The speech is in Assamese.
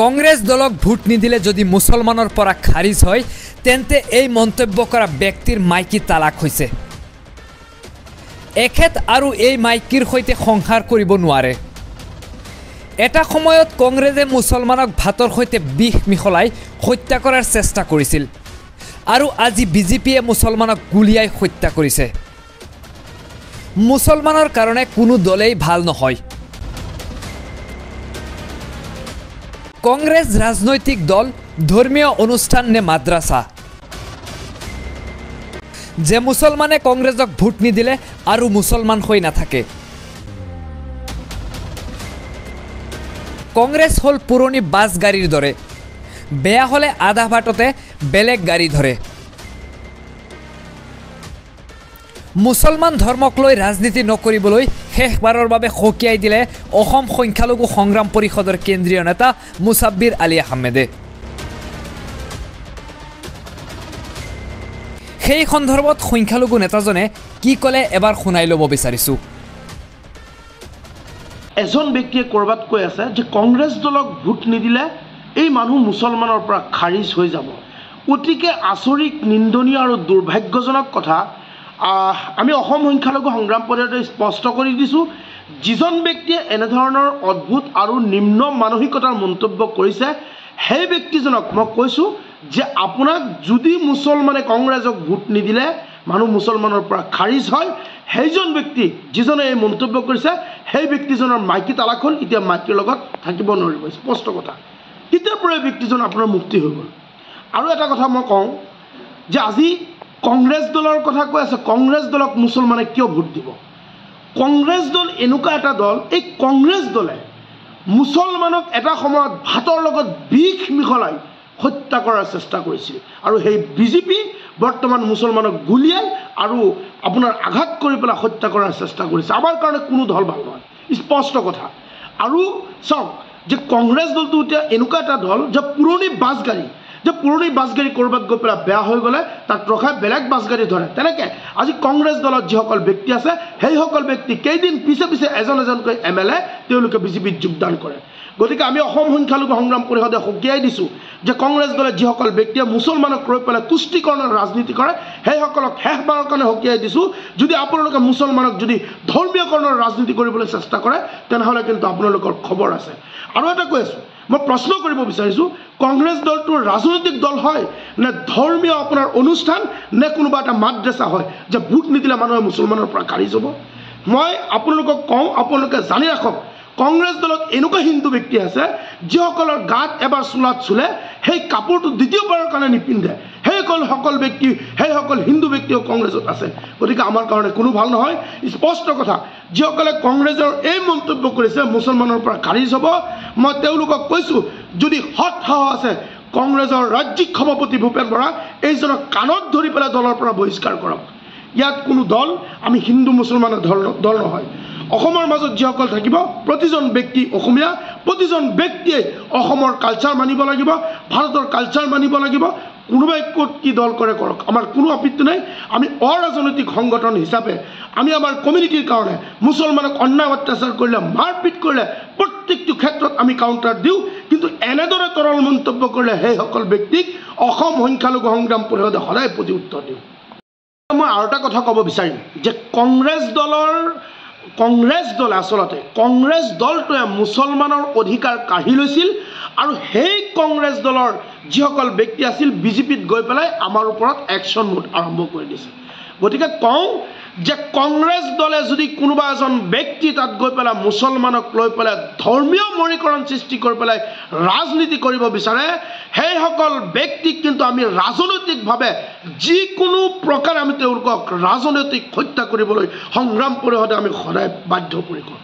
কংগ্ৰেস দলক ভোট নিদিলে যদি মুসলমানৰ পৰা খাৰিজ হয় তেন্তে এই মন্তব্য কৰা ব্যক্তিৰ মাইকী তালাক হৈছে। এখেত আৰু এই মাইকীৰ সৈতে সংসাৰ কৰিব নোৱাৰে। এটা সময়ত কংগ্ৰেছে মুছলমানক ভাতৰ সৈতে বিষ মিহলাই হত্যা কৰাৰ চেষ্টা কৰিছিল আৰু আজি বিজেপিয়ে মুছলমানক গুলিয়াই হত্যা কৰিছে। মুছলমানৰ কাৰণে কোনো দলেই ভাল নহয়। কংগ্ৰেছ ৰাজনৈতিক দল, ধৰ্মীয় অনুষ্ঠান নে মাদ্ৰাছা? যে মুছলমানে কংগ্ৰেছক ভোট নিদিলে আৰু মুছলমান হৈ নাথাকে। কংগ্ৰেছ হ'ল পুৰণি বাছ গাড়ীৰ দৰে, বেয়া হ'লে আধা বাটতে বেলেগ গাড়ী ধৰে। মুছলমান ধৰ্মক লৈ ৰাজনীতি নকৰিবলৈ শেষবাৰৰ বাবে সকীয়াই দিলে অসম সংখ্যালঘু সংগ্ৰাম পৰিষদৰ কেন্দ্ৰীয় নেতা মুছাব্বিৰ আলী আহমেদে। সেই সন্দৰ্ভত সংখ্যালঘু নেতাজনে কি ক'লে এবাৰ শুনাই ল'ব বিচাৰিছোঁ। এজন ব্যক্তিয়ে ক'ৰবাত কৈ আছে যে কংগ্ৰেছ দলক ভোট নিদিলে এই মানুহ মুছলমানৰ পৰা খাৰিজ হৈ যাব। অতিকে আচৰিত, নিন্দনীয় আৰু দুৰ্ভাগ্যজনক কথা। আমি অসম সংখ্যালঘু সংগ্ৰাম পৰিষদে স্পষ্ট কৰি দিছোঁ, যিজন ব্যক্তিয়ে এনেধৰণৰ অদ্ভুত আৰু নিম্ন মানসিকতাৰ মন্তব্য কৰিছে সেই ব্যক্তিজনক মই কৈছোঁ যে আপোনাক যদি মুছলমানে কংগ্ৰেছক ভোট নিদিলে মানুহ মুছলমানৰ পৰা খাৰিজ হয়, সেইজন ব্যক্তি যিজনে এই মন্তব্য কৰিছে সেই ব্যক্তিজনৰ মাইকী তালাক হ'ল, এতিয়া মাইকীৰ লগত থাকিব নোৱাৰিব। স্পষ্ট কথা। তেতিয়াৰ পৰা এই ব্যক্তিজন আপোনাৰ মুক্তি হৈ গ'ল। আৰু এটা কথা মই কওঁ যে আজি কংগ্ৰেছ দলৰ কথা কৈ আছে, কংগ্ৰেছ দলক মুছলমানে কিয় ভোট দিব? কংগ্ৰেছ দল এনেকুৱা এটা দল, এই কংগ্ৰেছ দলে মুছলমানক এটা সময়ত ভাতৰ লগত বিষ মিহলাই হত্যা কৰাৰ চেষ্টা কৰিছিল আৰু সেই বিজেপি বৰ্তমান মুছলমানক গুলিয়াই আৰু আপোনাৰ আঘাত কৰি পেলাই হত্যা কৰাৰ চেষ্টা কৰিছে। আমাৰ কাৰণে কোনো দল ভাল নহয়, স্পষ্ট কথা। আৰু চাওক যে কংগ্ৰেছ দলটো এতিয়া এনেকুৱা এটা দল যে পুৰণি বাছ গাড়ী ক'ৰবাত গৈ পেলাই বেয়া হৈ গ'লে তাত ৰখাই বেলেগ বাছ গাড়ী ধৰে। তেনেকৈ আজি কংগ্ৰেছ দলত যিসকল ব্যক্তি আছে সেইসকল ব্যক্তি কেইদিন পিছে পিছে এজনকৈ MLA তেওঁলোকে বিজেপিত যোগদান কৰে। গতিকে আমি অসম সংখ্যালঘু সংগ্ৰাম পৰিষদে সকীয়াই দিছোঁ যে কংগ্ৰেছ দলে যিসকল ব্যক্তিয়ে মুছলমানক লৈ পেলাই তুষ্টিকৰণৰ ৰাজনীতি কৰে সেইসকলক শেষবাৰৰ কাৰণে সকীয়াই দিছোঁ, যদি আপোনালোকে মুছলমানক যদি ধৰ্মীয়কৰণৰ ৰাজনীতি কৰিবলৈ চেষ্টা কৰে তেনেহ'লে কিন্তু আপোনালোকৰ খবৰ আছে। আৰু এটা কৈ আছোঁ, মই প্ৰশ্ন কৰিব বিচাৰিছোঁ, কংগ্ৰেছ দলটো ৰাজনৈতিক দল হয় নে ধৰ্মীয় আপোনাৰ অনুষ্ঠান নে কোনোবা এটা মাদ্ৰাছা হয় যে ভোট নিদিলে মানুহে মুছলমানৰ পৰা খাৰিজ হ'ব? মই আপোনালোকক কওঁ, আপোনালোকে জানি ৰাখক, কংগ্ৰেছ দলত এনেকুৱা হিন্দু ব্যক্তি আছে যিসকলৰ গাত এবাৰ চোলাত চুলে সেই কাপোৰটো দ্বিতীয়বাৰৰ কাৰণে নিপিন্ধে। সেইসকল হিন্দু ব্যক্তিও কংগ্ৰেছত আছে। গতিকে আমাৰ কাৰণে কোনো ভাল নহয়। স্পষ্ট কথা, যিসকলে কংগ্ৰেছৰ এই মন্তব্য কৰিছে মুছলমানৰ পৰা খাৰিজ হ'ব, মই তেওঁলোকক কৈছোঁ যদি সৎ সাহস আছে কংগ্ৰেছৰ ৰাজ্যিক সভাপতি ভূপেন বৰা এইজনক কাণত ধৰি পেলাই দলৰ পৰা বহিষ্কাৰ কৰক। ইয়াত কোনো দল আমি হিন্দু মুছলমানৰ দল নহয়। অসমৰ মাজত যিসকল থাকিব প্ৰতিজন ব্যক্তি অসমীয়া, প্ৰতিজন ব্যক্তিয়ে অসমৰ কালচাৰ মানিব লাগিব, ভাৰতৰ কালচাৰ মানিব লাগিব। কোনোবাই ক'ত কি দল কৰে কৰক, আমাৰ কোনো আপত্তি নাই। আমি অৰাজনৈতিক সংগঠন হিচাপে আমি আমাৰ কমিউনিটিৰ কাৰণে মুছলমানক অন্যায় অত্যাচাৰ কৰিলে, মাৰপিট কৰিলে প্ৰত্যেকটো ক্ষেত্ৰত আমি কাউণ্টাৰ দিওঁ, কিন্তু এনেদৰে তৰল মন্তব্য কৰিলে সেইসকল ব্যক্তিক অসম সংখ্যালঘু সংগ্ৰাম পৰিষদে সদায় প্ৰতি উত্তৰ দিওঁ। মই আৰু এটা কথা ক'ব বিচাৰিম যে কংগ্ৰেছ দলটোৱে মুছলমানৰ অধিকাৰ কাঢ়ি লৈছিল আৰু সেই কংগ্ৰেছ দলৰ যিসকল ব্যক্তি আছিল বিজেপিত গৈ পেলাই আমাৰ ওপৰত একশ্যন মুড আৰম্ভ কৰি দিছে। গতিকে কওঁ যে কংগ্ৰেছ দলে যদি কোনোবা এজন ব্যক্তি তাত গৈ পেলাই মুছলমানক লৈ পেলাই ধৰ্মীয় মৰীকৰণ সৃষ্টি কৰি পেলাই ৰাজনীতি কৰিব বিচাৰে, সেইসকল ব্যক্তিক কিন্তু আমি ৰাজনৈতিকভাৱে যিকোনো প্ৰকাৰে আমি তেওঁলোকক ৰাজনৈতিক হত্যা কৰিবলৈ সংগ্ৰাম পৰিষদে আমি সদায় বাধ্যপৰিকৰ।